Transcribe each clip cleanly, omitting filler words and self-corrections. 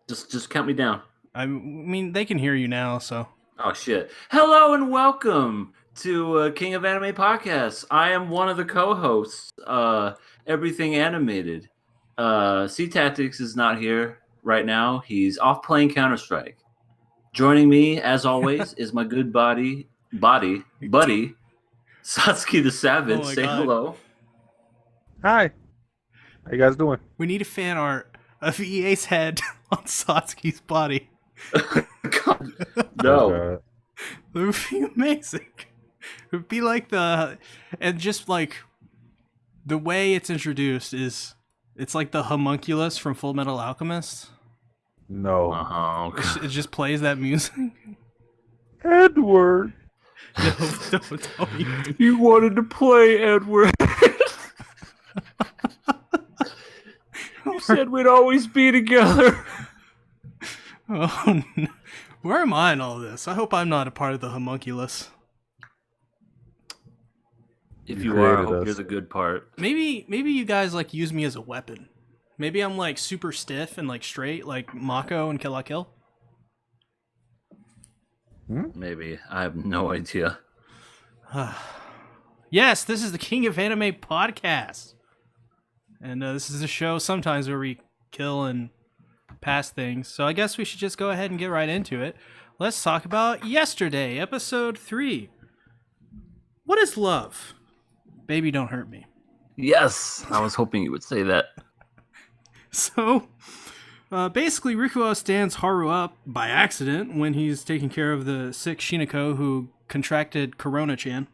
Just count me down. I mean, they can hear you now, so. Oh shit! Hello and welcome to King of Anime Podcast. I am one of the co-hosts. Everything animated. SeaTactics is not here right now. He's off playing Counter Strike. Joining me, as always, is my good buddy, Satsuki the Savage. Oh my Say God. hello. Hi. How you guys doing? We need a fan art of EA's head on Satsuki's body. God, Oh, no. God. It would be amazing. It would be like and just like the way it's introduced it's like the homunculus from Full Metal Alchemist. No. Oh, It just plays that music. Edward. No, don't. you wanted to play, Edward. You said we'd always be together. Oh, no. Where am I in all this? I hope I'm not a part of the homunculus. If You you are, I created hope us. you're the good part. Maybe you guys like use me as a weapon. Maybe I'm like super stiff and like straight, like Mako and Kill la Kill. Maybe. I have no idea. Yes, this is the King of Anime podcast. And this is a show sometimes where we kill and pass things. So I guess we should just go ahead and get right into it. Let's talk about yesterday, episode 3. What is love? Baby, don't hurt me. Yes, I was hoping you would say that. So, basically, Rikuo stands Haru up by accident when he's taking care of the sick Shinako who contracted Corona-chan.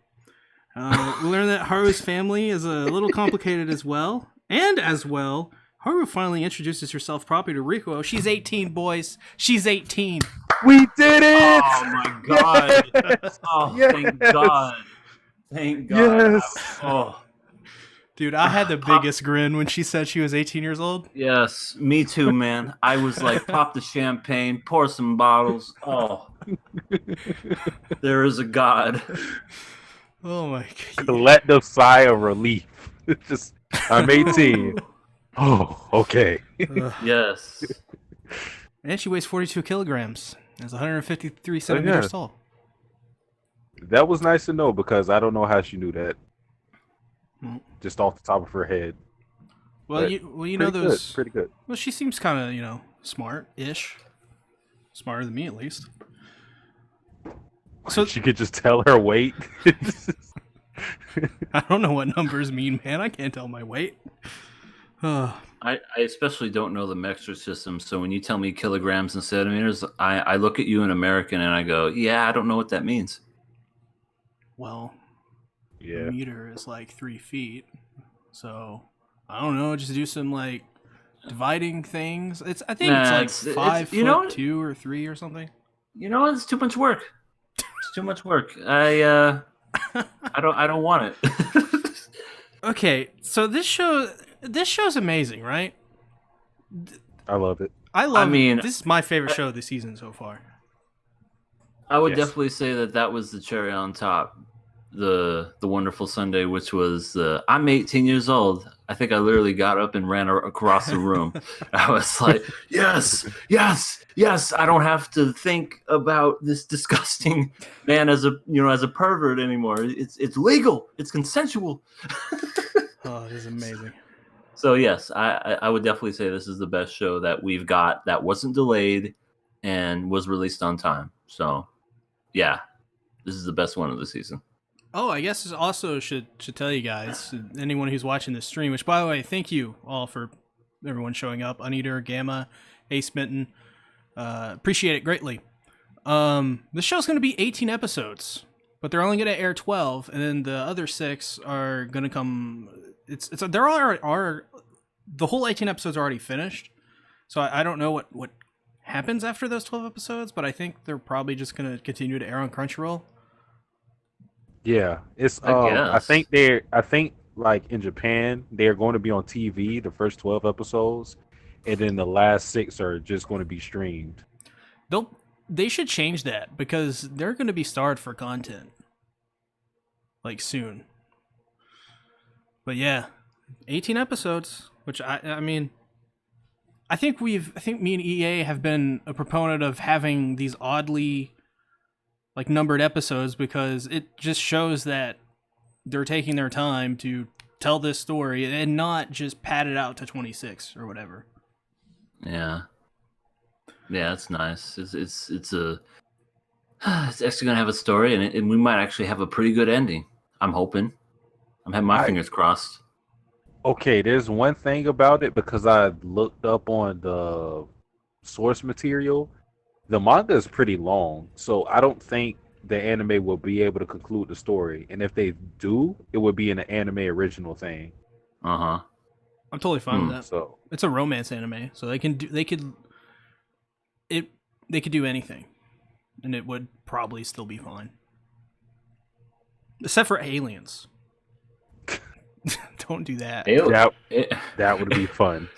We learn that Haru's family is a little complicated as well. And as well, Haru finally introduces herself properly to Rikuo. She's 18, boys. She's 18. We did it! Oh my god. Yes! Oh, Yes! thank God. Thank God. Yes! Oh, Dude, I had the biggest grin when she said she was 18 years old. yes. Me too, man. I was like, pop the champagne, pour some bottles. Oh, there is a God. Oh my god. Collective sigh of relief. Just, I'm 18. Oh, okay. Yes. And she weighs 42 kilograms. That's 153 centimeters yeah. tall. That was nice to know because I don't know how she knew that. Hmm. Just off the top of her head. Well, But you know Pretty those. good. Pretty good. Well, she seems kind of smart-ish, smarter than me at least. So She could just tell her weight. I don't know what numbers mean, man. I can't tell my weight. I especially don't know the metric system, so when you tell me kilograms and centimeters, I look at you in American and I go, yeah, I don't know what that means. Well, Yeah. a meter is like 3 feet, so I don't know. Just do some like dividing things. I think Nah, it's like 5 you know foot what? 2 or 3 or something. You know, it's too much work. It's too much work. I don't want it. Okay, so this show's amazing, right? I love it. I love. I mean, this is my favorite show of the season so far. I would Yes. definitely say that was the cherry on top. The wonderful Sunday, which was I'm 18 years old. I think I literally got up and ran across the room. I was like, yes, yes, yes. I don't have to think about this disgusting man as a pervert anymore. It's legal. It's consensual. Oh, this is amazing. So yes, I would definitely say this is the best show that we've got that wasn't delayed and was released on time. So yeah, this is the best one of the season. Oh, I guess this also should tell you guys, anyone who's watching this stream, which by the way, thank you all for everyone showing up. Uneater, Gamma, Ace Mitten. Appreciate it greatly. The show's going to be 18 episodes, but they're only going to air 12, and then the other 6 are going to come. They're are the whole 18 episodes are already finished, so I don't know what happens after those 12 episodes, but I think they're probably just going to continue to air on Crunchyroll. Yeah, it's. I I think like in Japan, they're going to be on TV the first 12 episodes, and then the last 6 are just going to be streamed. They should change that because they're going to be starved for content, like soon. But yeah, 18 episodes, which I mean, I think me and EA have been a proponent of having these oddly like numbered episodes because it just shows that they're taking their time to tell this story and not just pad it out to 26 or whatever. Yeah. Yeah, it's nice. It's a it's actually gonna have a story, and we might actually have a pretty good ending. I'm hoping. I'm having my fingers crossed. Okay, there's one thing about it because I looked up on the source material. The manga is pretty long, so I don't think the anime will be able to conclude the story. And if they do, it would be an anime original thing. Uh-huh. I'm totally fine with that. So It's a romance anime, so they could do anything, and it would probably still be fine, except for aliens. Don't do that. that would be fun.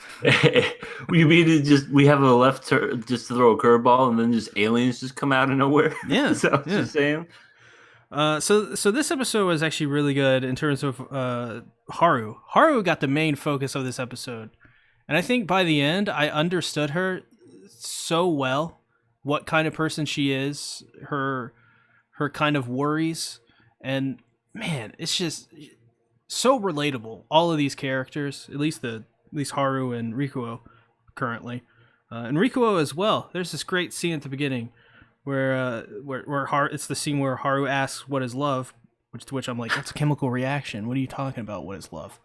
You mean we have a left turn just to throw a curveball and then just aliens just come out of nowhere? Yeah, Is that what you're saying? So this episode was actually really good in terms of Haru. Haru got the main focus of this episode, and I think by the end I understood her so well, what kind of person she is, her kind of worries, and man, it's just so relatable. All of these characters, at least Haru and Rikuo currently, and Rikuo as well. There's this great scene at the beginning where Haru, it's the scene where Haru asks what is love, to which I'm like, that's a chemical reaction. What are you talking about? What is love?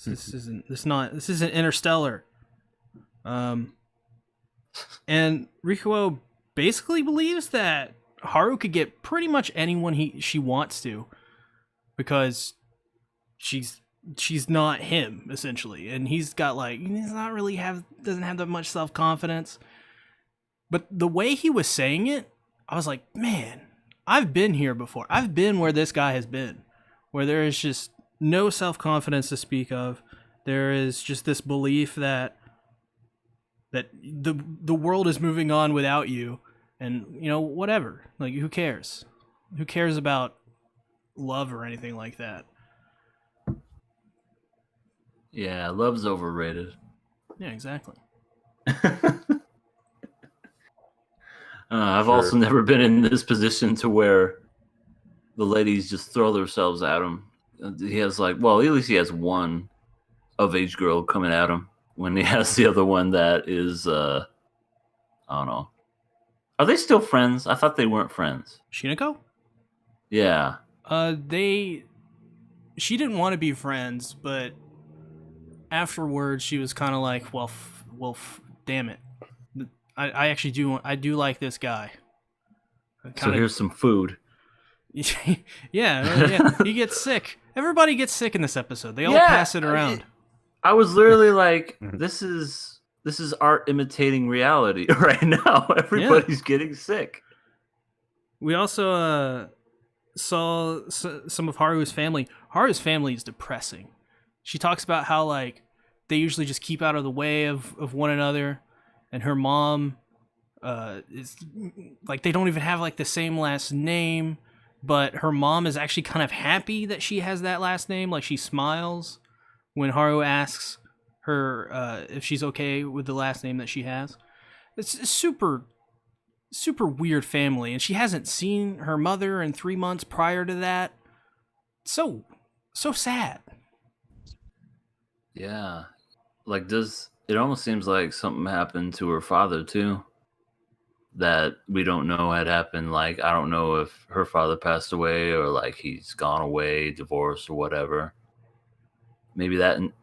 This isn't Interstellar. And Rikuo basically believes that Haru could get pretty much anyone she wants to, because she's not him essentially, and he's not really doesn't have that much self-confidence. But the way he was saying it, I was like, man, I've been here before. I've been where this guy has been, where there is just no self-confidence to speak of. There is just this belief that the world is moving on without you, and whatever. Like, who cares? Who cares about love or anything like that? Yeah, love's overrated. Yeah, exactly. I've also never been in this position to where the ladies just throw themselves at him. He has at least he has one of-age girl coming at him, when he has the other one that is, I don't know. Are they still friends? I thought they weren't friends. Shinako? Yeah. She didn't want to be friends, but afterwards she was kind of like, damn it. I actually do like this guy. So here's some food. yeah. He gets sick. Everybody gets sick in this episode. They all pass it around. I was literally like, this is art imitating reality right now. Everybody's getting sick. We also saw some of Haru's family. Haru's family is depressing. She talks about how they usually just keep out of the way of one another, and her mom is they don't even have the same last name, but her mom is actually kind of happy that she has that last name. She smiles when Haru asks her if she's okay with the last name that she has. It's a super weird family, and she hasn't seen her mother in 3 months prior to that. So sad. Yeah. It almost seems like something happened to her father too, that we don't know had happened. I don't know if her father passed away or he's gone away, divorced or whatever. Maybe that in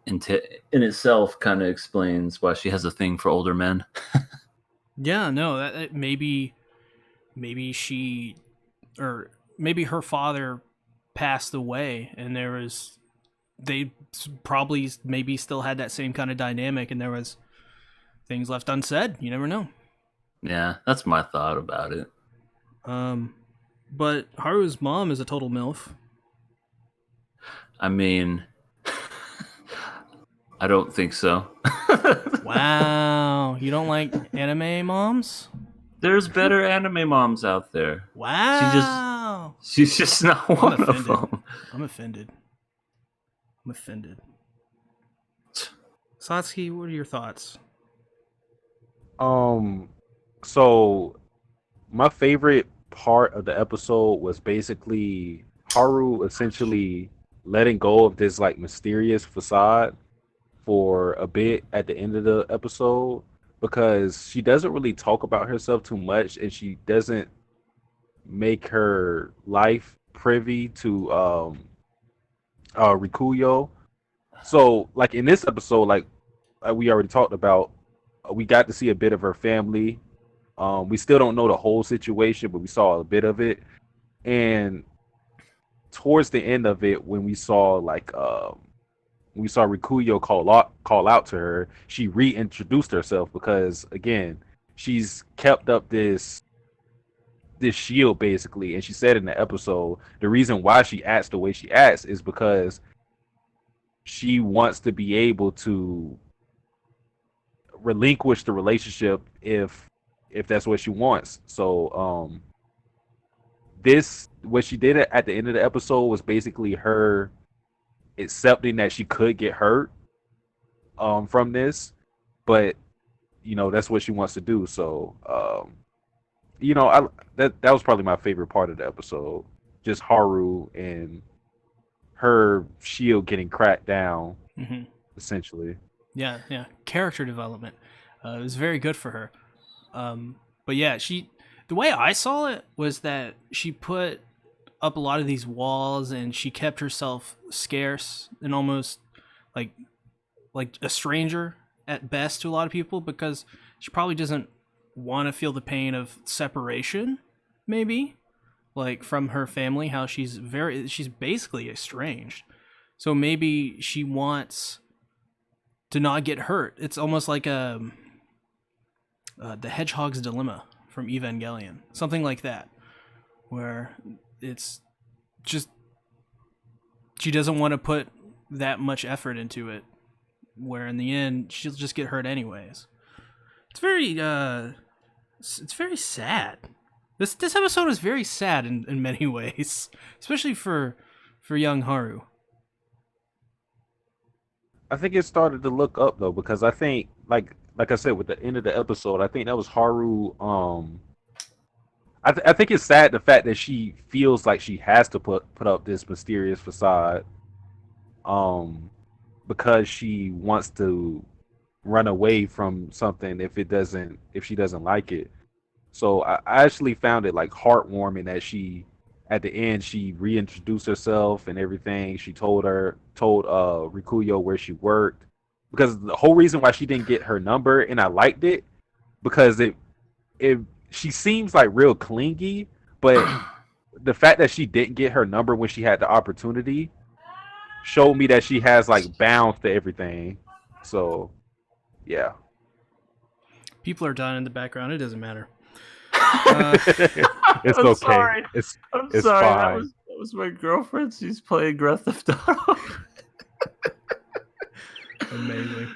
itself kind of explains why she has a thing for older men. Yeah, no, that maybe she, or maybe her father passed away, and they probably maybe still had that same kind of dynamic, and there was things left unsaid. You never know. Yeah, that's my thought about it. But Haru's mom is a total MILF. I mean, I don't think so. Wow, you don't like anime moms? There's better anime moms out there. Wow. She's just not one of them. I'm offended. Satsuki, what are your thoughts? Um, so my favorite part of the episode was basically Haru essentially letting go of this like mysterious facade for a bit at the end of the episode because she doesn't really talk about herself too much and she doesn't make her life privy to Rikuyo. So like in this episode, like we already talked about, we got to see a bit of her family. We still don't know the whole situation, but we saw a bit of it. And towards the end of it, when we saw Rikuyo call out to her, she reintroduced herself because again, she's kept up this shield basically, and she said in the episode the reason why she acts the way she acts is because she wants to be able to relinquish the relationship if that's what she wants. So this what she did at the end of the episode was basically her accepting that she could get hurt from this, but that's what she wants to do. So I that was probably my favorite part of the episode, just Haru and her shield getting cracked down, Hmm. essentially. Yeah, yeah. Character development. It was very good for her. But yeah, the way I saw it was that she put up a lot of these walls and she kept herself scarce and almost like a stranger at best to a lot of people because she probably doesn't want to feel the pain of separation, maybe like from her family, how she's basically estranged. So maybe she wants to not get hurt. It's almost like the Hedgehog's Dilemma from Evangelion, something like that, where it's just she doesn't want to put that much effort into it, where in the end she'll just get hurt anyways. It's very sad. This episode is very sad in many ways, especially for young Haru. I think it started to look up though because I think like I said with the end of the episode, I think that was Haru. I think it's sad the fact that she feels like she has to put up this mysterious facade, um, because she wants to run away from something if she doesn't like it. So I actually found it like heartwarming that she at the end she reintroduced herself and everything. She told Rikuyo where she worked because the whole reason why she didn't get her number and I liked it because it she seems like real clingy, but the fact that she didn't get her number when she had the opportunity showed me that she has like bounds to everything. So yeah. People are dying in the background. It doesn't matter. It's I'm okay. sorry. I'm It's sorry. fine. That was my girlfriend. She's playing Grand Theft Auto. Amazing.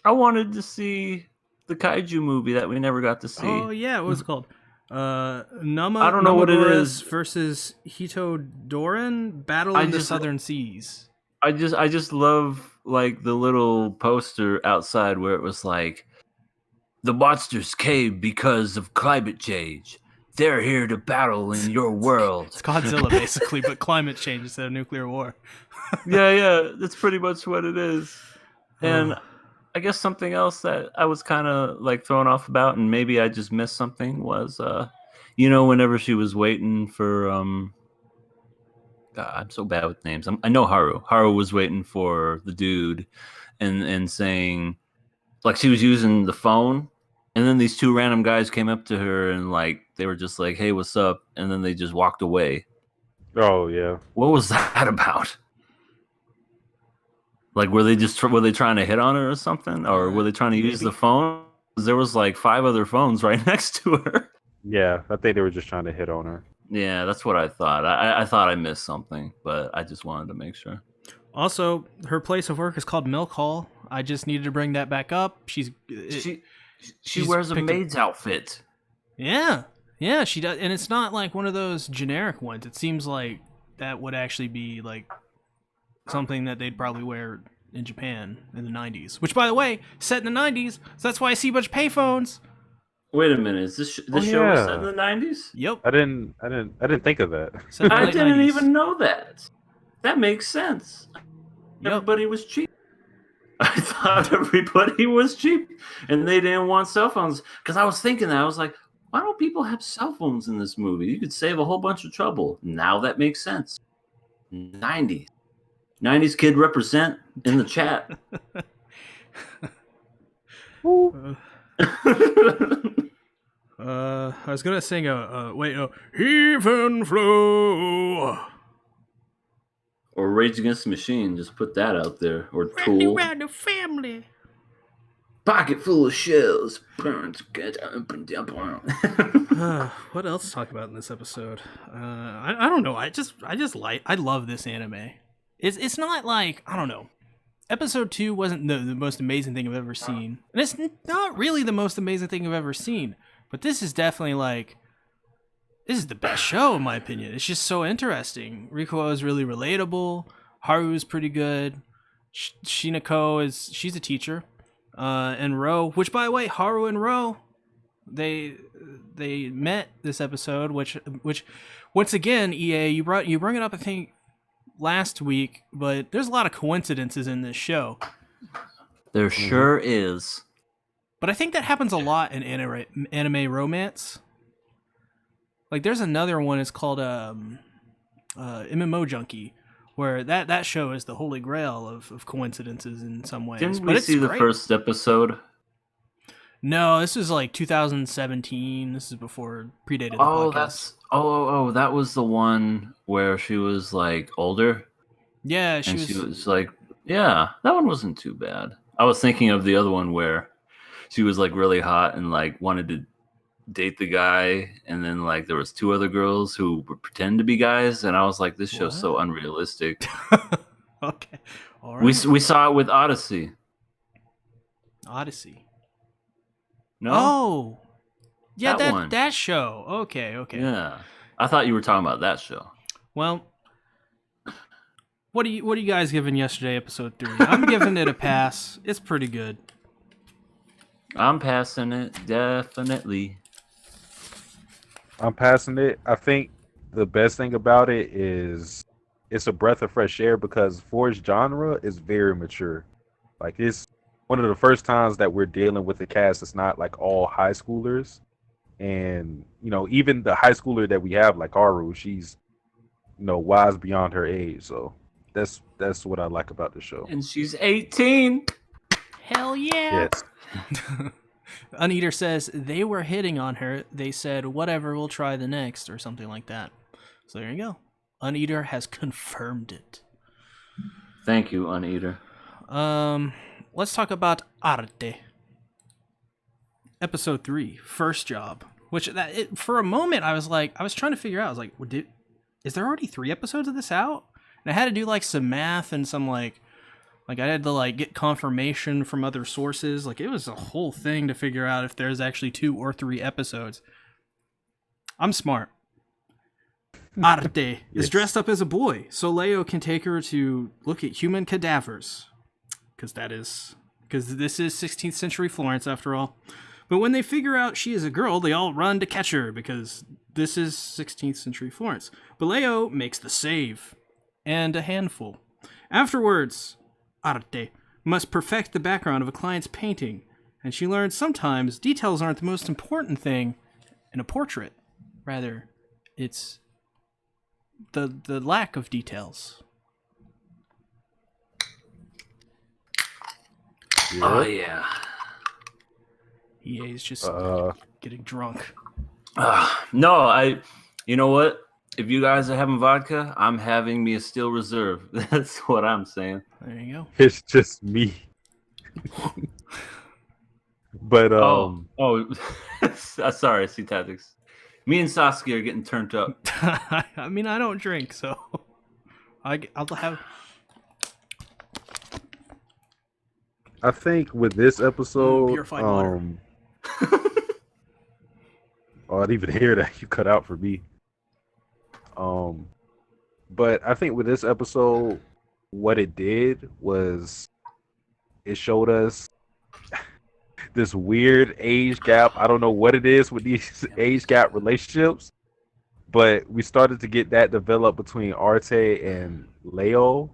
I wanted to see the kaiju movie that we never got to see. Oh yeah, what was it called? Nama. I don't know what it Namaguras is. versus Hitodoran Battle in the Southern Seas. I just love like the little poster outside where it was like the monsters came because of climate change. They're here to battle in your world. It's Godzilla basically, but climate change instead of nuclear war. Yeah, that's pretty much what it is. And I guess something else that I was kind of like thrown off about, and maybe I just missed something, was whenever she was waiting for God, I'm so bad with names. I know Haru. Haru was waiting for the dude, and saying, like, she was using the phone, and then these two random guys came up to her and like they were just like, "Hey, what's up?" And then they just walked away. Oh yeah. What was that about? Like, were they trying to hit on her or something, or were they trying to use the phone? 'Cause there was like 5 other phones right next to her. Yeah, I think they were just trying to hit on her. Yeah, that's what I thought. I thought I missed something, but I just wanted to make sure. Also, her place of work is called Milk Hall. I just needed to bring that back up. She wears a maid's outfit. Yeah, she does, and it's not like one of those generic ones. It seems like that would actually be like something that they'd probably wear in Japan in the 90s. Which, by the way, set in the 90s, so that's why I see a bunch of payphones. Wait a minute, is this show was set in the 90s? Yep. I didn't think of that. I didn't even know that. That makes sense. Yep. Everybody was cheap. I thought everybody was cheap, and they didn't want cell phones. Because I was thinking that. I was like, why don't people have cell phones in this movie? You could save a whole bunch of trouble. Now that makes sense. 90s. 90s kid represent in the chat. I was gonna sing Heave and Flow. Or Rage Against the Machine. Just put that out there. Or Tool. Around the family. Pocket full of shells. What else to talk about in this episode? I don't know. I love this anime. It's not like, I don't know. Episode 2 wasn't the most amazing thing I've ever seen. And it's not really the most amazing thing I've ever seen. But this is definitely like, this is the best show in my opinion. It's just so interesting. Rikuo is really relatable. Haru is pretty good. Shinako she's a teacher. And Ro, which by the way, Haru and Ro, they met this episode, which once again, EA, you brought it up I think last week, but there's a lot of coincidences in this show. There sure is. But I think that happens a lot in anime romance. Like there's another one, it's called MMO Junkie, where that show is the holy grail of coincidences in some ways. Didn't we see the first episode? No, this is like 2017. This is before predated the podcast. That was the one where she was like older. Yeah, she was like, yeah, that one wasn't too bad. I was thinking of the other one where she was like really hot and like wanted to date the guy, and then like there was 2 other girls who would pretend to be guys, and I was like, this show's so unrealistic. Okay, all right. We saw it with Odyssey. No. Oh, yeah, one. That show. Okay. Yeah, I thought you were talking about that show. Well, what are you guys giving yesterday, episode 3? I'm giving it a pass. It's pretty good. I'm passing it, definitely. I'm passing it. I think the best thing about it is it's a breath of fresh air because for its genre, it's very mature. Like it's one of the first times that we're dealing with a cast that's not like all high schoolers. And, even the high schooler that we have, like Haru, she's, wise beyond her age. So that's what I like about the show. And she's 18. Hell yeah. Yes. Uneater says they were hitting on her. They said, whatever, we'll try the next, or something like that. So there you go. Uneater has confirmed it. Thank you, Uneater. Let's talk about Arte. Episode 3, First Job. Which, for a moment, I was trying to figure out, I was like, is there already 3 episodes of this out? And I had to do, like, some math and some, like I had to, like, get confirmation from other sources. Like, it was a whole thing to figure out if there's actually 2 or 3 episodes. I'm smart. Arte is dressed up as a boy, so Leo can take her to look at human cadavers. Because this is 16th century Florence, after all. But when they figure out she is a girl, they all run to catch her, because this is 16th century Florence. But Leo makes the save. And a handful. Afterwards, Arte must perfect the background of a client's painting, and she learns sometimes details aren't the most important thing in a portrait. Rather, it's the lack of details. Yeah. Oh yeah. EA's just getting drunk. No, you know what? If you guys are having vodka, I'm having me a Steel Reserve. That's what I'm saying. There you go. It's just me. But sorry, SeaTactics. Me and Saskia are getting turned up. I mean, I don't drink, so I'll have. I think with this episode, purified water. I didn't even hear that. You cut out for me. But I think with this episode, what it did was it showed us this weird age gap. I don't know what it is with these age gap relationships, but we started to get that developed between Arte and Leo,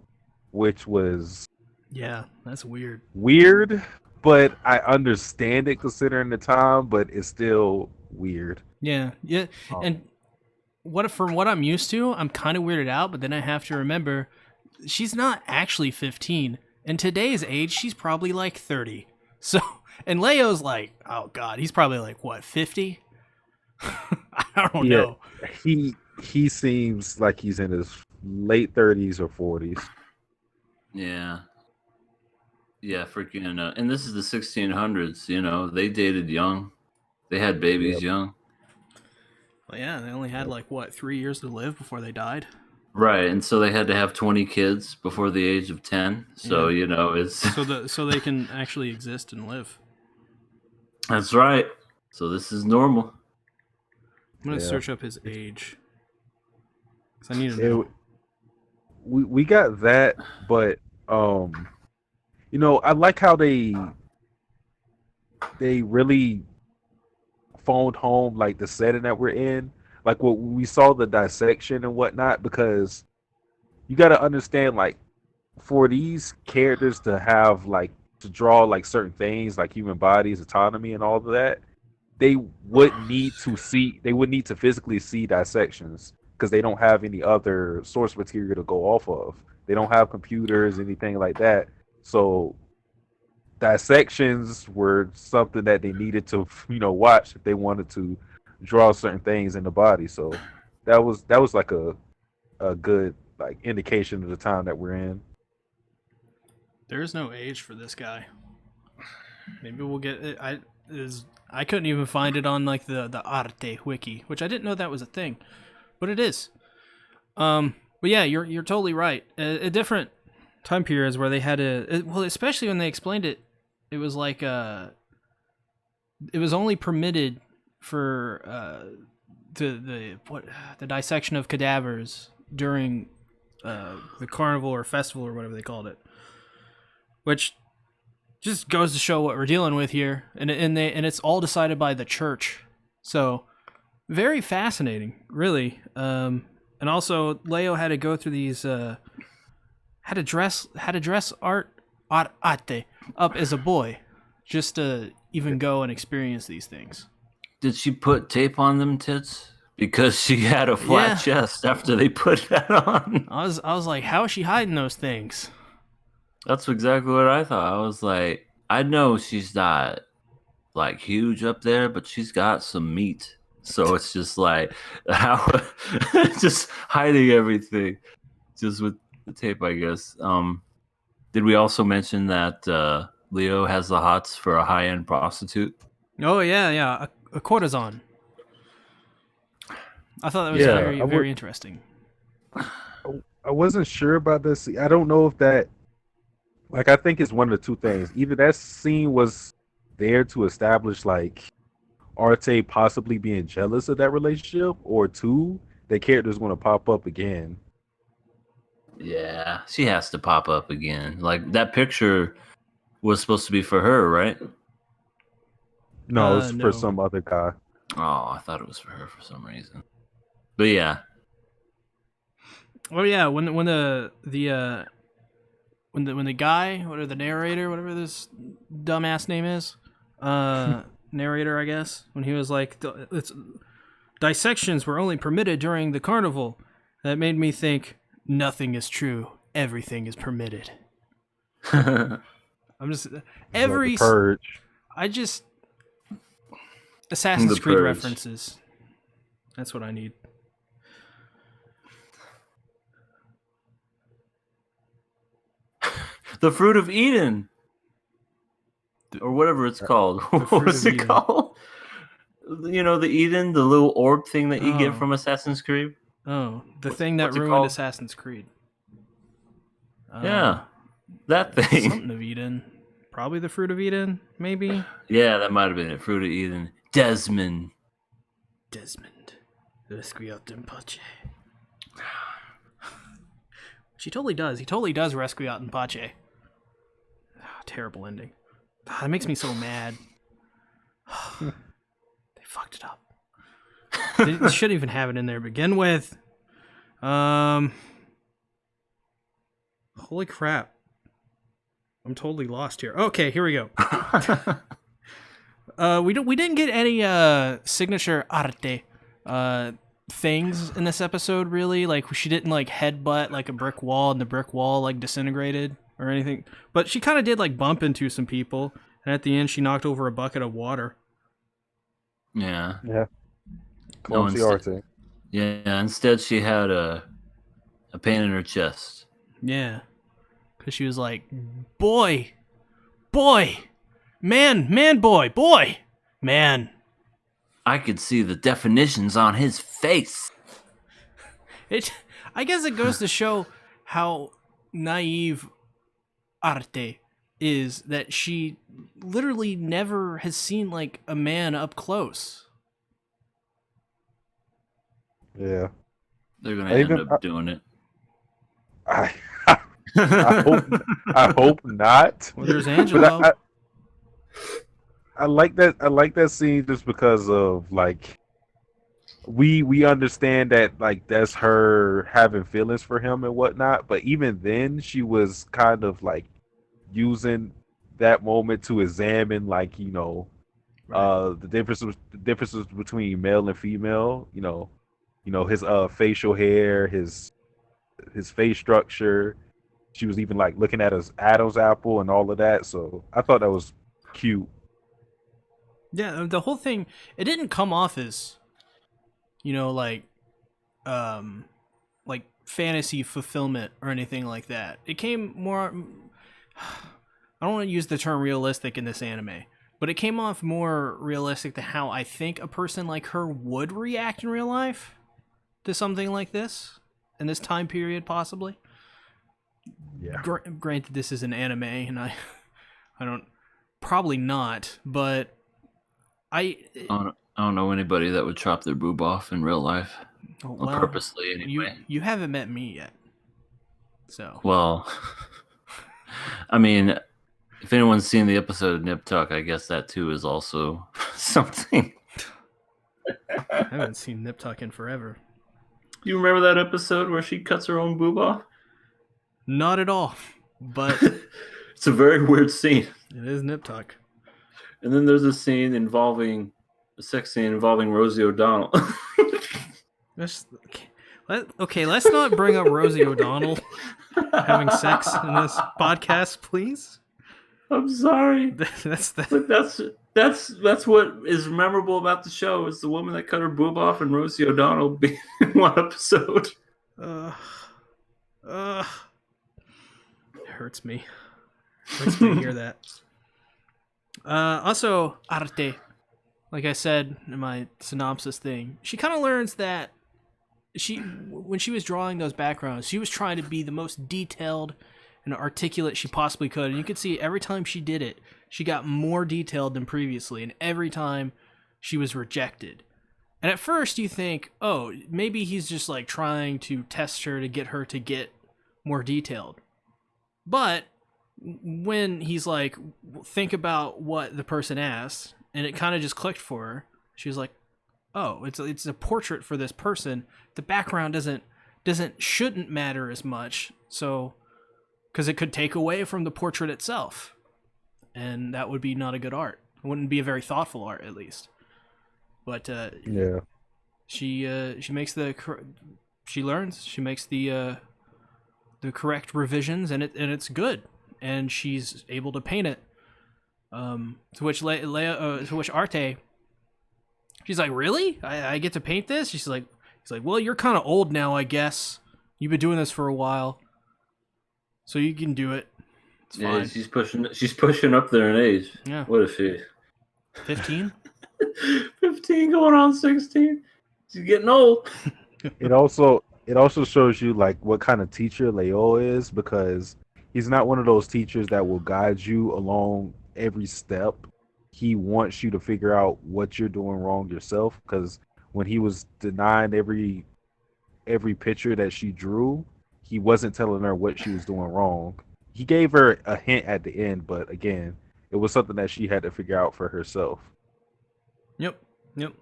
which was Yeah, that's weird. weird, but I understand it considering the time, but it's still weird. Yeah, yeah, Um, and from what I'm used to, I'm kind of weirded out. But then I have to remember, she's not actually 15. In today's age, she's probably like 30. So, and Leo's like, oh god, he's probably like what, 50? I don't yeah, know. he seems like he's in his late 30s or 40s. Yeah. Yeah, freaking and this is the 1600s, they dated young. They had babies Yep. young. Well, yeah, they only had like what, 3 years to live before they died. Right, and so they had to have 20 kids before the age of 10. So, it's So they can actually exist and live. That's right. So this is normal. I'm gonna Yeah. search up his age because I need to know. We got that, but I like how they really phoned home like the setting that we're in, like what we saw the dissection and whatnot, because you got to understand, like, for these characters to have like to draw like certain things like human bodies, autonomy, and all of that, they would need to physically see dissections because they don't have any other source material to go off of. They don't have computers, anything like that. So dissections were something that they needed to, watch if they wanted to draw certain things in the body. So that was like a good like indication of the time that we're in. There is no age for this guy. Maybe we'll get it. I couldn't even find it on like the Arte wiki, which I didn't know that was a thing, but it is. But yeah, you're totally right. A different time periods where they had especially when they explained it, it was like it was only permitted for the dissection of cadavers during the carnival or festival or whatever they called it, which just goes to show what we're dealing with here, and it's all decided by the church. So very fascinating, really. And also Leo had to go through these had to dress Arte up as a boy just to even go and experience these things. Did she put tape on them tits? Because she had a flat Yeah. chest after they put that on. I was like, how is she hiding those things? That's exactly what I thought. I was like, I know she's not like huge up there, but she's got some meat. So it's just like how just hiding everything just with the tape, I guess. Did we also mention that Leo has the hots for a high-end prostitute? Oh yeah, a courtesan. I thought that was Yeah, very very interesting. I wasn't sure about this. I don't know if that, like, I think it's one of the two things. Either that scene was there to establish like Arte possibly being jealous of that relationship, or two, the character's going to pop up again. Yeah, she has to pop up again. Like that picture was supposed to be for her, right? No, it's No. for some other guy. Oh, I thought it was for her for some reason. But yeah, Oh yeah, when the guy, or the narrator, whatever this dumbass name is, narrator, I guess, when he was like, dissections were only permitted during the carnival, that made me think nothing is true, everything is permitted. I'm just every Like the Purge. I just Assassin's The Creed Purge. references. That's what I need. the fruit of Eden, or whatever it's called. What Fruit was of it Eden. called? The Eden, the little orb thing that you Oh. get from Assassin's Creed. Oh, the What's- thing that what's it ruined called? Assassin's Creed. Yeah, that thing. Something of Eden. Probably the fruit of Eden, maybe. Yeah, that might have been it. Fruit of Eden. Desmond. Requiescat in pace. She totally does. He totally does Requiescat in pace. terrible ending. That makes me so mad. They fucked it up. They shouldn't even have it in there to begin with. Holy crap. I'm totally lost here. Okay, here we go. We didn't get any signature Arte things in this episode, really. Like, she didn't like headbutt like a brick wall and the brick wall like disintegrated or anything. But she kind of did like bump into some people, and at the end she knocked over a bucket of water. Yeah. Yeah. No, Clumsy Arte. Yeah, instead she had a pain in her chest. Yeah. Because she was like, boy, man, boy, man. I could see the definitions on his face. I guess it goes to show how naive Arte is, that she literally never has seen like a man up close. Yeah. They're gonna end up doing it. I hope not. Well, there's Angelo. But I like that. I like that scene just because of like we understand that like that's her having feelings for him and whatnot. But even then, she was kind of like using that moment to examine like the differences between male and female. His facial hair, his face structure. She was even like looking at his Adam's apple and all of that. So I thought that was cute. Yeah, the whole thing, it didn't come off as, like fantasy fulfillment or anything like that. It came more, I don't want to use the term realistic in this anime, but it came off more realistic to how I think a person like her would react in real life to something like this, in this time period, possibly. Yeah. Granted, this is an anime, and I don't, probably not, but I don't know anybody that would chop their boob off in real life, or purposely anyway. You haven't met me yet, so. Well, I mean, if anyone's seen the episode of Nip Tuck, I guess that too is also something. I haven't seen Nip Tuck in forever. You remember that episode where she cuts her own boob off? Not at all, but it's a very weird scene. It is Nip Tuck. And then there's a sex scene involving Rosie O'Donnell. Let's not bring up Rosie O'Donnell having sex in this podcast, please. I'm sorry. That's what is memorable about the show, is the woman that cut her boob off and Rosie O'Donnell being in one episode. It hurts me. It hurts me to hear that. Also, Arte, like I said in my synopsis thing, she kind of learns that when she was drawing those backgrounds, she was trying to be the most detailed and articulate she possibly could. And you could see every time she did it, she got more detailed than previously. And every time she was rejected. And at first you think, oh, maybe he's just like trying to test her to get more detailed. But when he's like, think about what the person asked, and it kind of just clicked for her, she was like, oh, it's a portrait for this person. The background shouldn't matter as much, so because it could take away from the portrait itself, and that would be not a good art. It wouldn't be a very thoughtful art, at least. But yeah, she makes she learns, she makes the correct revisions, and it's good, and she's able to paint it. To which Arte, she's like, really? I get to paint this? He's like, well, you're kind of old now, I guess. You've been doing this for a while, so you can do it. It's fine. She's pushing up there in age. Yeah. What is she? 15? 15 going on 16. She's getting old. It also shows you like what kind of teacher Leo is, because he's not one of those teachers that will guide you along every step. He wants you to figure out what you're doing wrong yourself, because when he was denying every picture that she drew, he wasn't telling her what she was doing wrong. he gave her a hint at the end, but again, it was something that she had to figure out for herself. Yep, yep.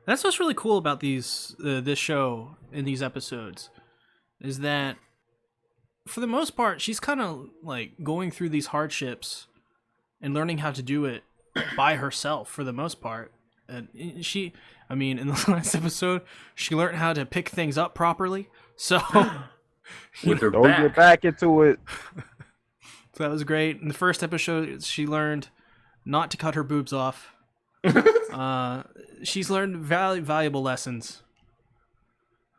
That's what's really cool about this show and these episodes, is that for the most part she's kind of like going through these hardships and learning how to do it by herself for the most part. And I mean, in the last episode, she learned how to pick things up properly. So with her Don't get back. back into it. So that was great. In the first episode, she learned not to cut her boobs off. She's learned valuable lessons.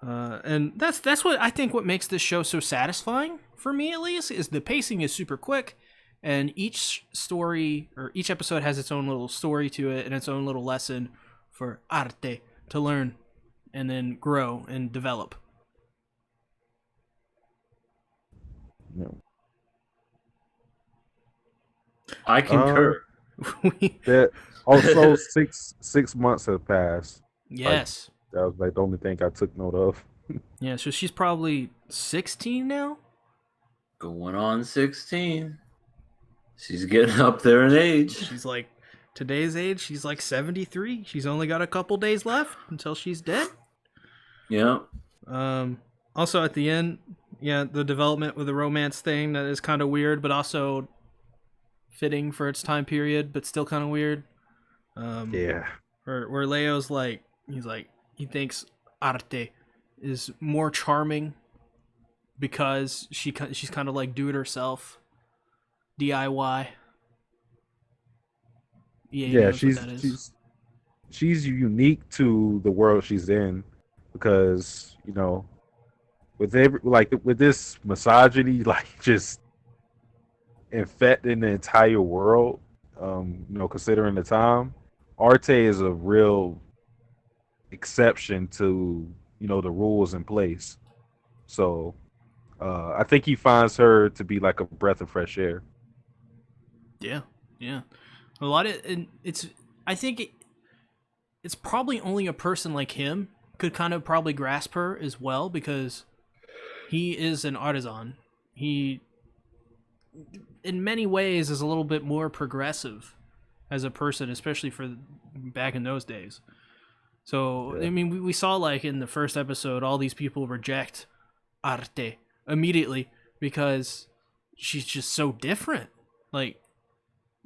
And that's what I think what makes this show so satisfying, for me at least, is the pacing is super quick, and each story or each episode has its own little story to it and its own little lesson for Arte to learn and then grow and develop. No. I concur. That also 6 months have passed. Yes. That was like the only thing I took note of. Yeah, so she's probably 16 now? Going on 16. She's getting up there in age. She's like, today's age, she's like 73. She's only got a couple days left until she's dead. Yeah. Also at the end, yeah, the development with the romance thing, that is kind of weird, but also fitting for its time period, but still kind of weird. Yeah. Where Leo's like, he thinks Arte is more charming because she's kind of like do it herself, DIY. Yeah, she's unique to the world she's in, because with this misogyny like just infecting the entire world, considering the time, Arte is a real exception to the rules in place. So I think he finds her to be like a breath of fresh air. Yeah, yeah. A lot of, and I think it's probably only a person like him could kind of probably grasp her as well, because he is an artisan. He, in many ways, is a little bit more progressive as a person, especially for back in those days. So, yeah. I mean, we saw like in the first episode, all these people reject Arte immediately because she's just so different. Like,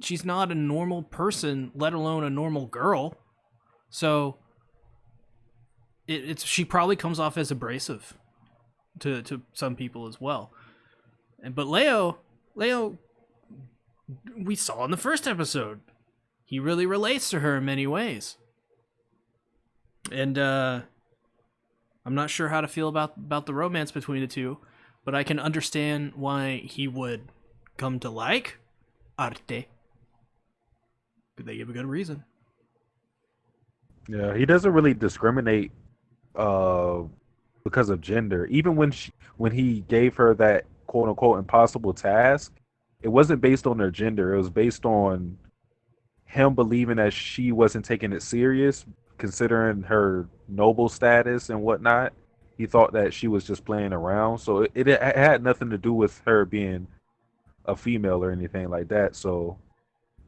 she's not a normal person, let alone a normal girl. So she probably comes off as abrasive to some people as well. But Leo, we saw in the first episode, he really relates to her in many ways. And I'm not sure how to feel about the romance between the two, but I can understand why he would come to like Arte. But they give a good reason. Yeah, he doesn't really discriminate because of gender. Even when he gave her that quote unquote impossible task, it wasn't based on her gender. It was based on him believing that she wasn't taking it serious, considering her noble status and whatnot. He thought that she was just playing around. So it had nothing to do with her being a female or anything like that. So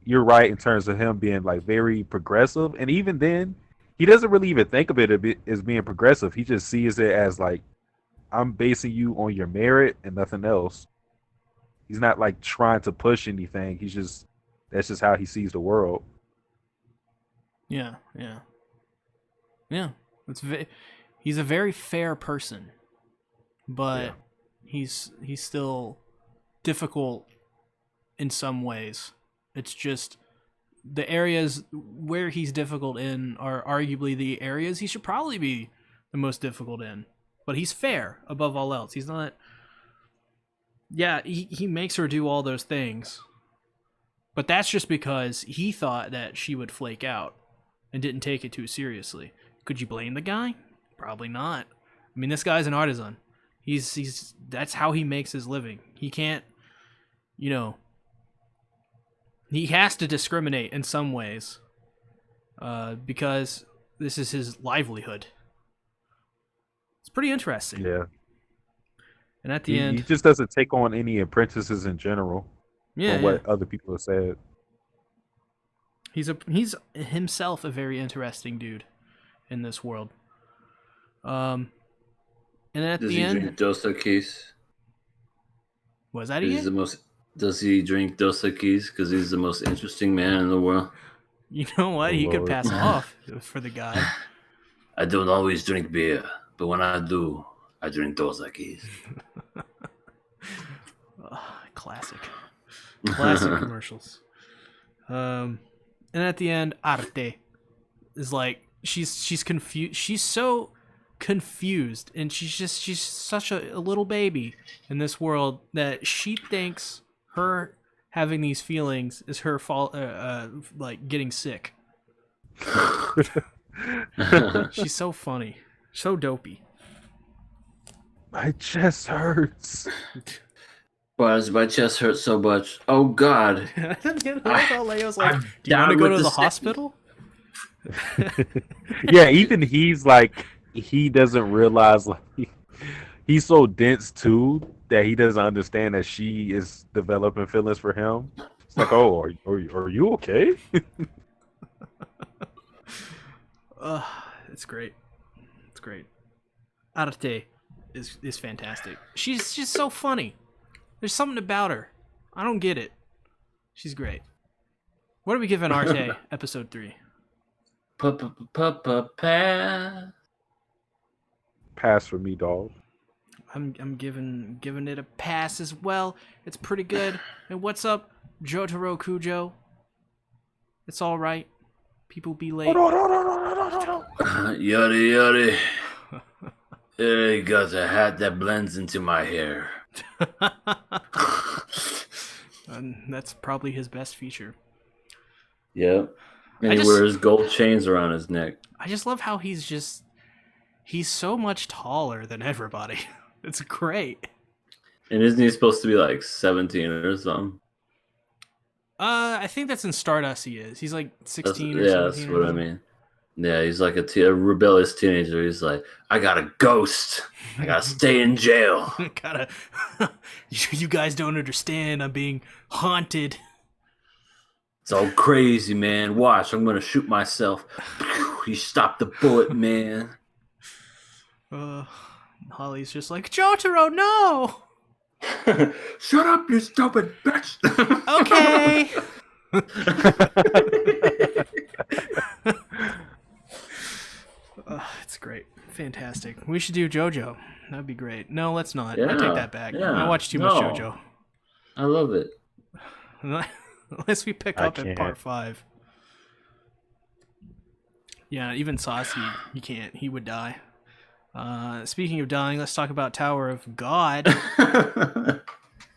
you're right in terms of him being like very progressive. And even then, he doesn't really even think of it as being progressive. He just sees it as like, I'm basing you on your merit and nothing else. He's not like trying to push anything. That's just how he sees the world. Yeah. He's a very fair person, but he's still difficult in some ways. It's just the areas where he's difficult in are arguably the areas he should probably be the most difficult in. But he's fair above all else. He's not. Yeah, he makes her do all those things, but that's just because he thought that she would flake out and didn't take it too seriously. Could you blame the guy? Probably not. I mean, this guy's an artisan. He's that's how he makes his living. He can't, he has to discriminate in some ways because this is his livelihood. It's pretty interesting. Yeah. And at the He end, just doesn't take on any apprentices in general, yeah, from yeah. what other people have said. He's himself a very interesting dude in this world. And at Does the he end, drink Dos Equis? was that He's the it? most. Does he drink Dos Equis? Because he's the most interesting man in the world. You know what? Oh, He could Lord. pass off for the guy. I don't always drink beer, but when I do, I drink Dos Equis. Classic. Classic commercials. And at the end, Arte is like she's confused. She's so confused, and she's such a little baby in this world that she thinks her having these feelings is her fault. Like getting sick. She's so funny, so dopey. My chest hurts. Why does my chest hurt so much? Oh God! Leo's like, I'm "Do you want to down go with to the the sick- hospital?" Yeah, even he's like, he doesn't realize, like, he's so dense too that he doesn't understand that she is developing feelings for him. It's like, oh, are you okay? It's great. It's great. Arte is fantastic. She's just so funny. There's something about her. I don't get it. She's great. What are we giving Arte episode 3? Pass. Pass for me, dog. I'm giving it a pass as well. It's pretty good. And what's up, Jotaro Kujo? It's all right. People be late. Yuddy yuddy. You got a hat that blends into my hair. And that's probably his best feature. Yep. And he wears gold chains around his neck. I just love how he's so much taller than everybody. It's great. And isn't he supposed to be like 17 or something? I think that's in Stardust he is. He's like 16 or 17. Yeah, that's what I mean. Yeah, he's like a rebellious teenager. He's like, I got a ghost. I gotta stay in jail. You guys don't understand. I'm being haunted. It's all crazy, man. Watch, I'm gonna shoot myself. He stopped the bullet, man. Holly's just like, Jotaro, no! Shut up, you stupid bitch! Okay. It's great. Fantastic. We should do JoJo. That'd be great. No, let's not. I take that back. I watch too much JoJo. I love it. Unless we pick up at part 5. Yeah, even Saucy, he can't. He would die. Speaking of dying, let's talk about Tower of God.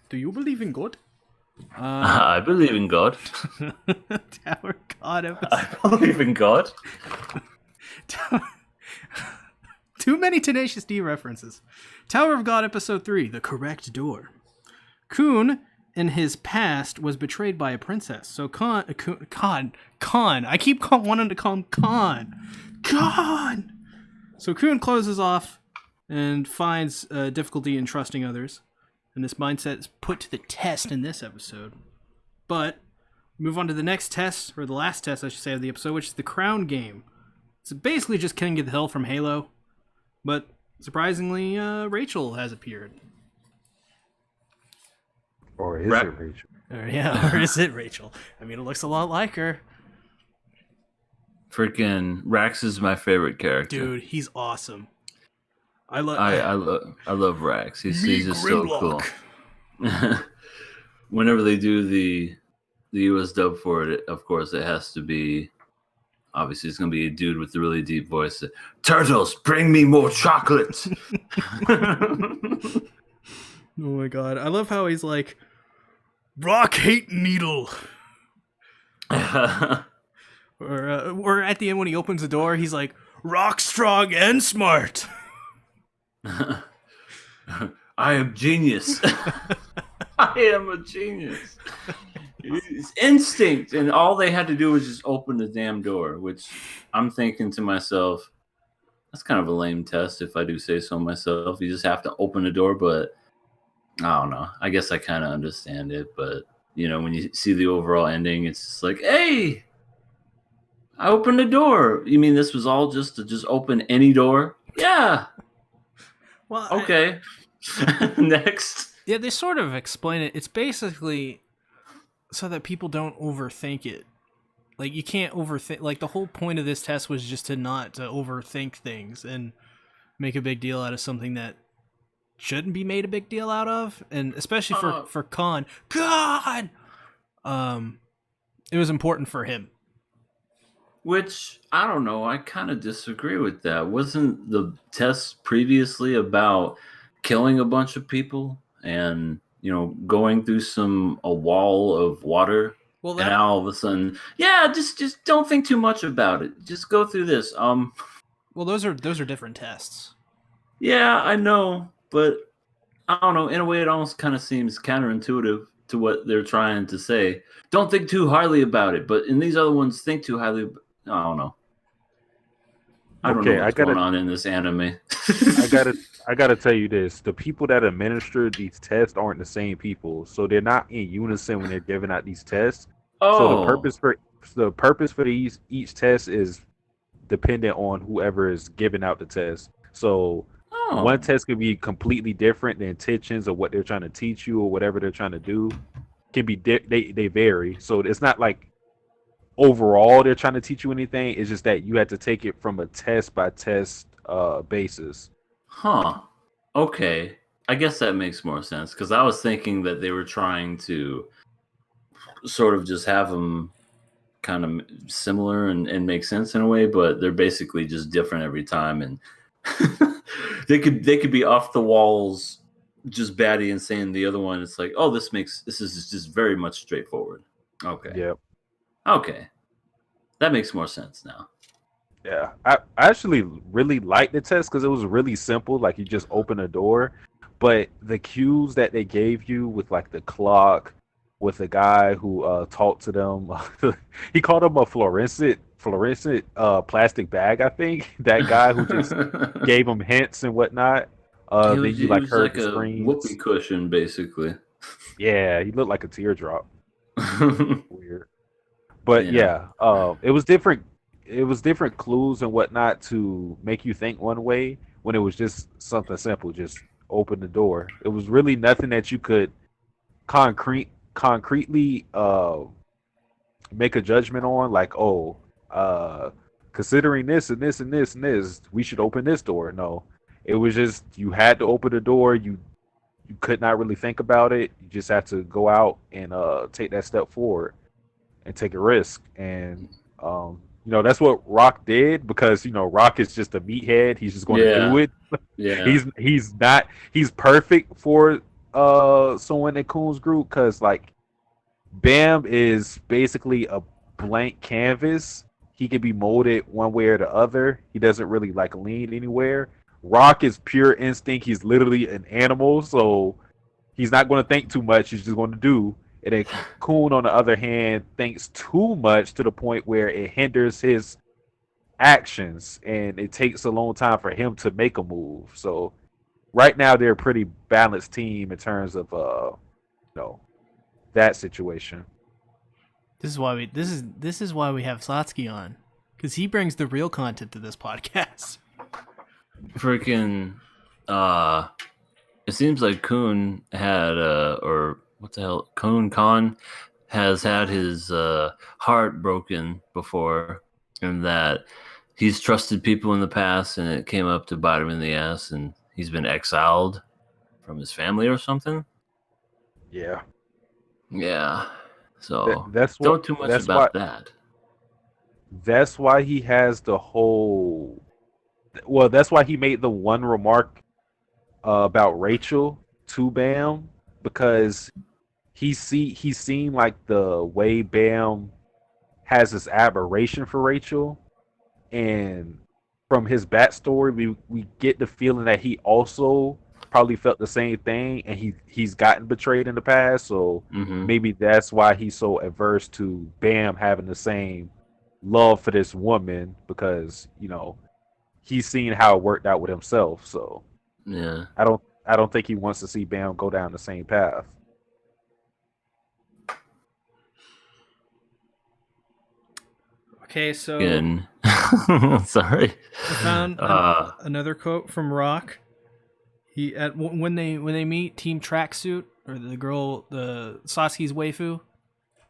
Do you believe in God? I believe in God. Tower of God episode. I believe in God. Too many Tenacious D references. Tower of God episode 3, The Correct Door. Kun, in his past, was betrayed by a princess. So Khan. I keep wanting to call him Khan. So Kun closes off and finds difficulty in trusting others. And this mindset is put to the test in this episode. But move on to the next test, or the last test, I should say, of the episode, which is the Crown Game. It's basically just King of the Hill from Halo. But surprisingly, Rachel has appeared. Or is it Rachel? Or is it Rachel? I mean, it looks a lot like her. Freaking Rax is my favorite character. Dude, he's awesome. I love Rax. He's just Grimlock. So cool. Whenever they do the US dub for it, of course, it has to be. Obviously, it's going to be a dude with a really deep voice. Turtles, bring me more chocolate. Oh my god. I love how he's like, rock, hate, needle. Or at the end when he opens the door, he's like, rock, strong, and smart. I am genius. I am a genius. It's instinct, and all they had to do was just open the damn door, which I'm thinking to myself, that's kind of a lame test if I do say so myself. You just have to open the door, but I don't know. I guess I kind of understand it, but when you see the overall ending, it's just like, hey, I opened the door. You mean this was all just to just open any door? Yeah. Well, Okay. Next. yeah, they sort of explain it. It's basically so that people don't overthink it. Like you can't overthink. Like the whole point of this test was just to not to overthink things and make a big deal out of something that shouldn't be made a big deal out of, and especially for Khan. God, it was important for him. Which I don't know. I kind of disagree with that. Wasn't the test previously about killing a bunch of people and going through a wall of water? Well, And that now all of a sudden, yeah, just don't think too much about it. Just go through this. well, those are different tests. Yeah, I know, but I don't know. In a way, it almost kind of seems counterintuitive to what they're trying to say. Don't think too highly about it, but in these other ones, think too highly. I don't know. I don't know Okay, what's going on in this anime. I gotta, I gotta tell you this: the people that administer these tests aren't the same people, so they're not in unison when they're giving out these tests. So Oh, the purpose for these each test is dependent on whoever is giving out the test. So one oh, test could be completely different. The intentions of what they're trying to teach you or whatever they're trying to do can be they vary. So it's not like overall they're trying to teach you anything. It's just that you have to take it from a test by test basis. huh. Okay. I guess that makes more sense because I was thinking that they were trying to sort of just have them kind of similar and make sense in a way, but they're basically just different every time, and they could be off the walls, just batty and saying the other one. It's like, oh, this is just very much straightforward. Okay, Yeah. okay, that makes more sense now. Yeah, I actually really liked the test because it was really simple. Like you just open a door, but the cues that they gave you with like the clock, with the guy who talked to them, he called him a fluorescent plastic bag. I think that guy who just gave him hints and whatnot. Then you He like was heard like the a whoopee screams. cushion, basically. Yeah, he looked like a teardrop. Weird. But Yeah. yeah, it was different. It was different clues and whatnot to make you think one way when it was just something simple, just open the door. It was really nothing that you could concretely make a judgment on, like, oh, uh, considering this and this and this and this, we should open this door. No, it was just you had to open the door. You could not really think about it. You just had to go out and take that step forward and take a risk. And that's what Rock did because Rock is just a meathead. He's just going to do Yeah. it. Yeah. He's perfect for someone in Coon's group because like Bam is basically a blank canvas. He can be molded one way or the other. He doesn't really like lean anywhere. Rock is pure instinct. He's literally an animal, so he's not going to think too much. He's just going to do. And then Coon, on the other hand, thinks too much to the point where it hinders his actions, and it takes a long time for him to make a move. So right now, they're a pretty balanced team in terms of that situation. This is why we have Satsuki on, because he brings the real content to this podcast. Freaking uh it seems like Kun had or what the hell, Kun Khan has had his heart broken before, and that he's trusted people in the past and it came up to bite him in the ass, and he's been exiled from his family or something. Yeah, Yeah. So that's what. don't too much about that. That's why he has the whole. Well, that's why he made the one remark about Rachel to Bam because he's seen like the way Bam has this admiration for Rachel, and from his backstory, we get the feeling that he also probably felt the same thing, and he's gotten betrayed in the past. So Mm-hmm. maybe that's why he's so averse to Bam having the same love for this woman because he's seen how it worked out with himself. So Yeah. I don't I don't think he wants to see Bam go down the same path. Okay, so Again. Sorry. I found another quote from Rock. He when they meet Team Tracksuit or the girl, the Sasuke's waifu,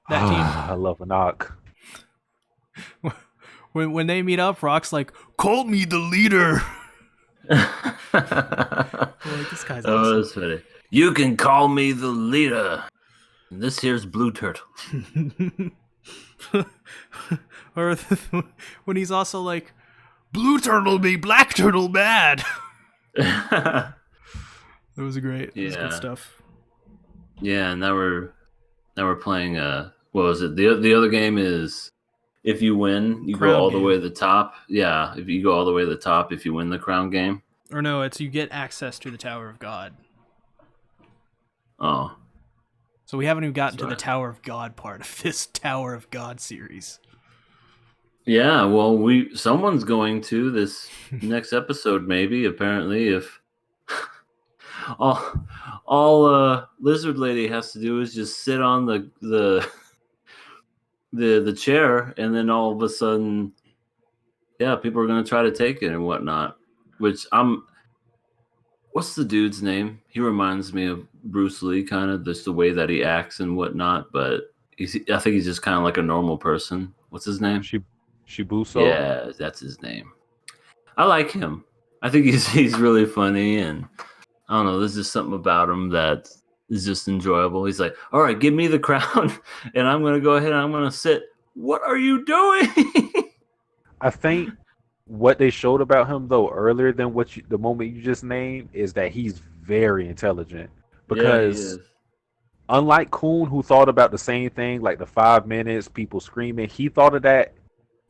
that team. I love a knock. When they meet up, Rock's like, "Call me the leader." Like, this guy's awesome. That's funny. You can call me the leader. This here's Blue Turtle. Or when he's also like, "Blue Turtle be Black Turtle mad." That was great. That was good stuff. Yeah, and now we're playing. What was it? The other game is if you win, you Crown go all game. the way to the top. Yeah, if you go all the way to the top, if you win the crown game. Or no, it's you get access to the Tower of God. Oh. So we haven't even gotten to the Tower of God part of this Tower of God series. Yeah, well, someone's going to this next episode, maybe. Apparently, if all Lizard Lady has to do is just sit on the chair, and then all of a sudden, yeah, people are going to try to take it and whatnot. Which what's the dude's name? He reminds me of Bruce Lee, kind of just the way that he acts and whatnot. But I think he's just kind of like a normal person. What's his name? Shibuso. Yeah, that's his name. I like him. I think he's really funny, and I don't know. There's just something about him that is just enjoyable. He's like, "All right, give me the crown, and I'm gonna go ahead and I'm gonna sit." What are you doing? I think what they showed about him though earlier than the moment you just named is that he's very intelligent. Because unlike Kun, who thought about the same thing, like the 5 minutes, people screaming, he thought of that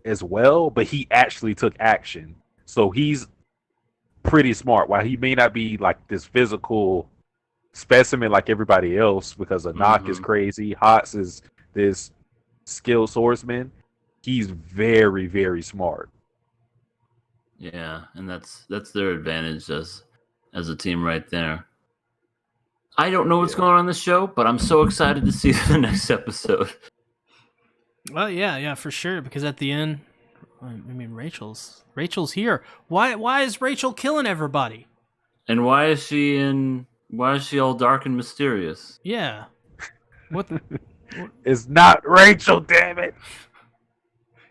as well, but he actually took action. So he's pretty smart. While he may not be like this physical specimen like everybody else, because Anak is crazy, Hots is this skilled swordsman, he's very, very smart. Yeah, and that's their advantage as a team right there. I don't know what's going on in the show, but I'm so excited to see the next episode. Well, yeah, for sure. Because at the end, I mean, Rachel's here. Why is Rachel killing everybody? And why is she all dark and mysterious? Yeah. What? It's not Rachel, damn it.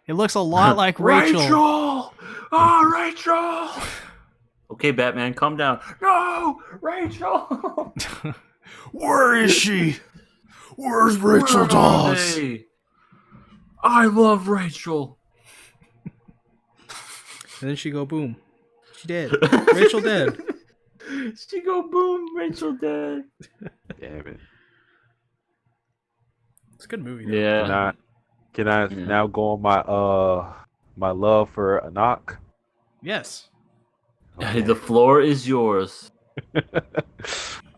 It looks a lot like Rachel. Rachel! Oh, Rachel! Okay, Batman, calm down. No, Rachel! Where is she? Where's Rachel Dawes? I love Rachel. And then she go boom. She dead. Rachel dead. She go boom. Rachel dead. Damn it. It's a good movie. Though. Yeah. Can I now go on my love for Anak? Yes. Okay. The floor is yours.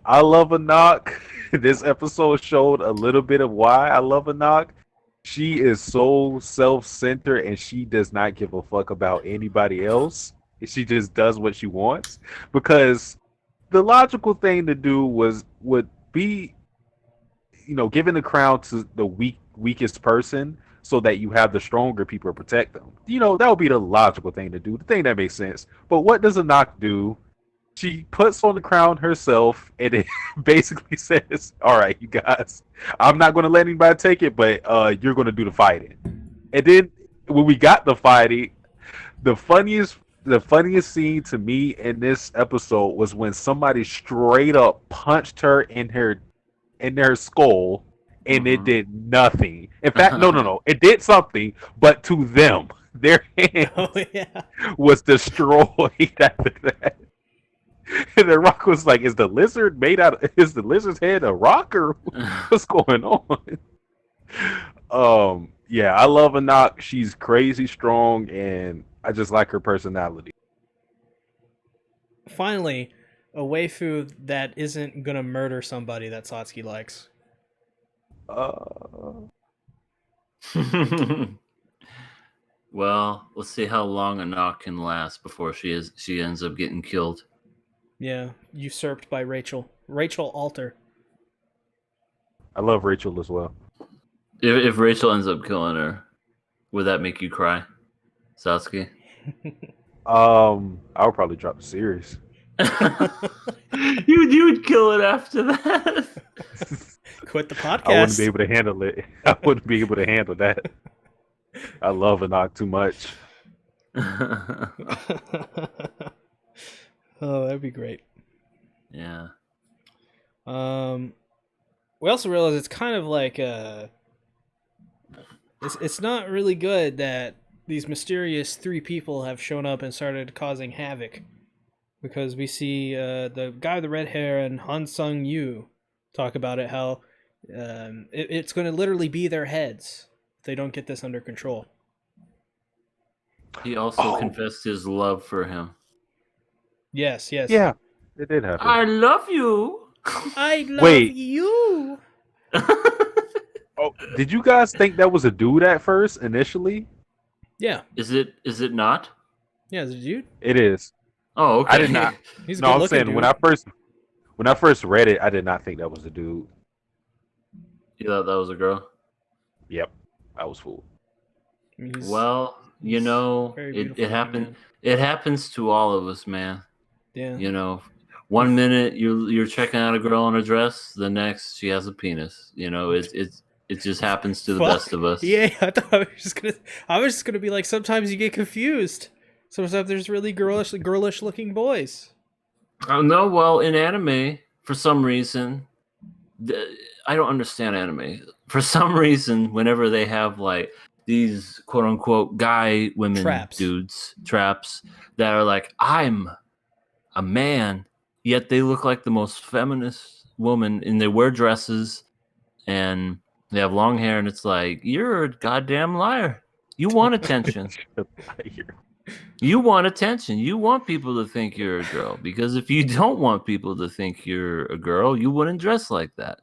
I love Anak. This episode showed a little bit of why I love Anak. She is so self-centered and she does not give a fuck about anybody else. She just does what she wants. Because the logical thing to do would be, giving the crown to the weakest person so that you have the stronger people to protect them. That would be the logical thing to do. The thing that makes sense. But what does Anak do? She puts on the crown herself and it basically says, all right, you guys, I'm not going to let anybody take it, but you're going to do the fighting. And then when we got the fighting, the funniest scene to me in this episode was when somebody straight up punched her in her skull and it did nothing. In fact, no. It did something, but to them, their hand was destroyed after that. And the Rock was like, is the lizard's head a rock or what's going on? Yeah, I love Anak. She's crazy strong and I just like her personality. Finally, a waifu that isn't gonna murder somebody that Satsuki likes. Well, let's see how long Anak can last before she ends up getting killed. Yeah, usurped by Rachel. Rachel Alter. I love Rachel as well. If Rachel ends up killing her, would that make you cry, Sasuke? I would probably drop the series. you would kill it after that. Quit the I wouldn't be podcast. able to handle it. I wouldn't be able to handle that. I love Anak too much. Oh, that'd be great. Yeah. We also realize it's kind of like it's not really good that these mysterious three people have shown up and started causing havoc, because we see the guy with the red hair and Han Sung Yu talk about it, how it's going to literally be their heads if they don't get this under control. He also confessed his love for him. Yes. Yeah, it did happen. I love you. I love Wait. you. Oh, did you guys think that was a dude at first, initially? Yeah. Is it not? Yeah, is it a dude? It is. Oh, okay. I did not. He's a No, I'm good-looking saying dude. when I first read it, I did not think that was a dude. You thought that was a girl? Yep, I was fooled. Well, you know, very it beautiful happened. man. It happens to all of us, man. Yeah. You know, one minute you're checking out a girl in a dress, the next she has a penis. You know, it just happens to the best of us. Yeah, I thought I was just gonna be like, sometimes you get confused. Sometimes there's really girlish looking boys. Oh no, well, in anime, for some reason, I don't understand anime. For some reason, whenever they have like these quote unquote guy women Traps. dudes traps that are like, I'm a man, yet they look like the most feminist woman, and they wear dresses and they have long hair, and it's like, you're a goddamn liar. You want attention. You want attention. You want people to think you're a girl, because if you don't want people to think you're a girl, you wouldn't dress like that.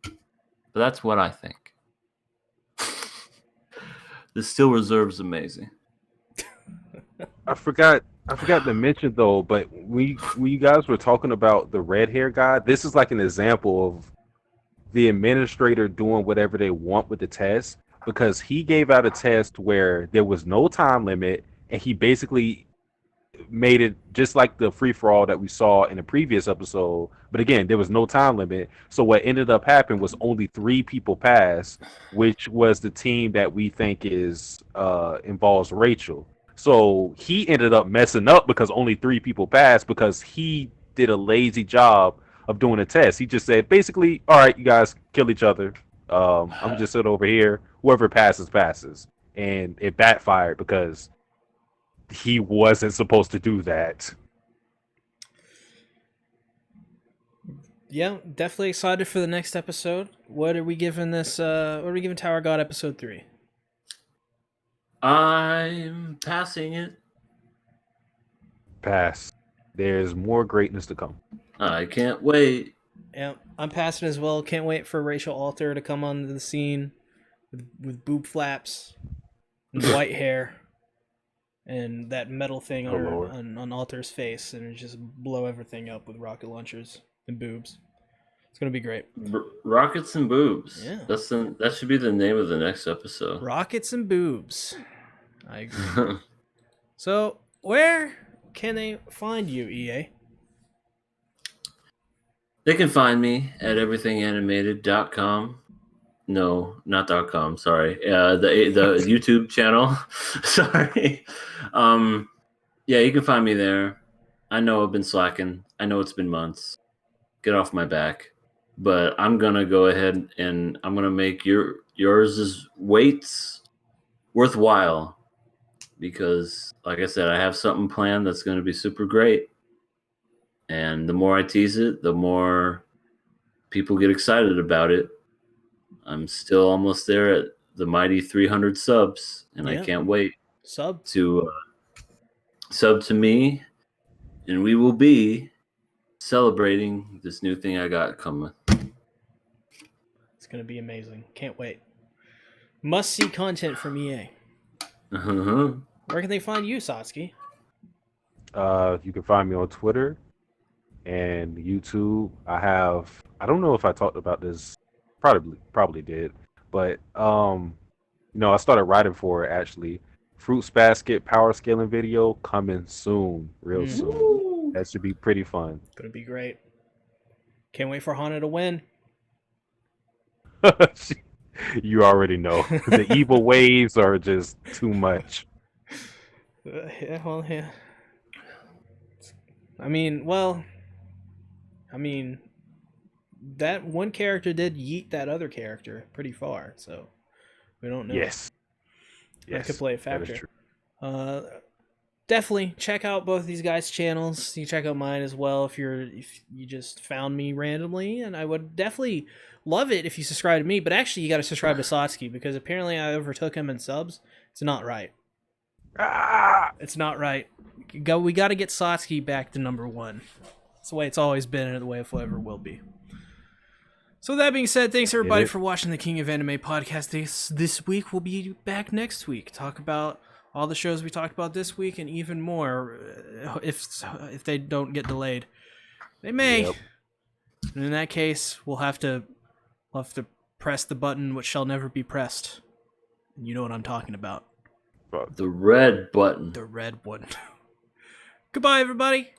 But that's what I think. The Still Reserve's amazing. I forgot to mention though, but when you guys were talking about the red hair guy, this is like an example of the administrator doing whatever they want with the test, because he gave out a test where there was no time limit, and he basically made it just like the free for all that we saw in the previous episode. But again, there was no time limit. So what ended up happening was only 3 people passed, which was the team that we think is involves Rachel. So he ended up messing up because only 3 people passed, because he did a lazy job of doing a test. He just said basically, all right, you guys kill each other. I'm just sitting over here. Whoever passes. And it backfired because he wasn't supposed to do that. Yeah, definitely excited for the next episode. What are we giving this? What are we giving Tower God episode 3? I'm passing it. Pass. There's more greatness to come. I can't wait. Yeah, I'm passing as well. Can't wait for Rachel Alter to come onto the scene with boob flaps and white hair and that metal thing on Alter's face, and just blow everything up with rocket launchers and boobs. It's gonna be great. Rockets and boobs. Yeah. That should be the name of the next episode. Rockets and boobs. I agree. So, where can they find you, EA? They can find me at everythinganimated.com. No, not .com. Sorry. The YouTube channel. Sorry. Yeah, you can find me there. I know I've been slacking. I know it's been months. Get off my back. But I'm gonna go ahead and I'm gonna make yours' weights worthwhile, because, like I said, I have something planned that's gonna be super great. And the more I tease it, the more people get excited about it. I'm still almost there at the mighty 300 subs, and I can't wait to sub to me, and we will be celebrating this new thing I got coming. It's going to be amazing. Can't wait. Must-see content from EA. Uh-huh. Where can they find you, Satsuki? You can find me on Twitter and YouTube. I don't know if I talked about this, probably did, but I started writing for it actually. Fruits Basket power scaling video coming soon, real soon. Woo! That should be pretty fun. Gonna be great. Can't wait for Hana to win. You already know. The evil waves are just too much. Yeah. I mean, that one character did yeet that other character pretty far, so we don't know. Yes. That could play a That is factor. true. Definitely check out both these guys' channels. You check out mine as well if you just found me randomly, and I would definitely love it if you subscribe to me. But actually, you got to subscribe to Satsuki because apparently I overtook him in subs. It's not right. It's not right. We got to get Satsuki back to number 1. It's the way it's always been, and the way it forever will be. So with that being said, thanks everybody for watching the King of Anime podcast this week. We'll be back next week. Talk about all the shows we talked about this week and even more if they don't get delayed. They may. Yep. And in that case, we'll have to press the button which shall never be pressed. You know what I'm talking about. The red button. The red one. Goodbye, everybody.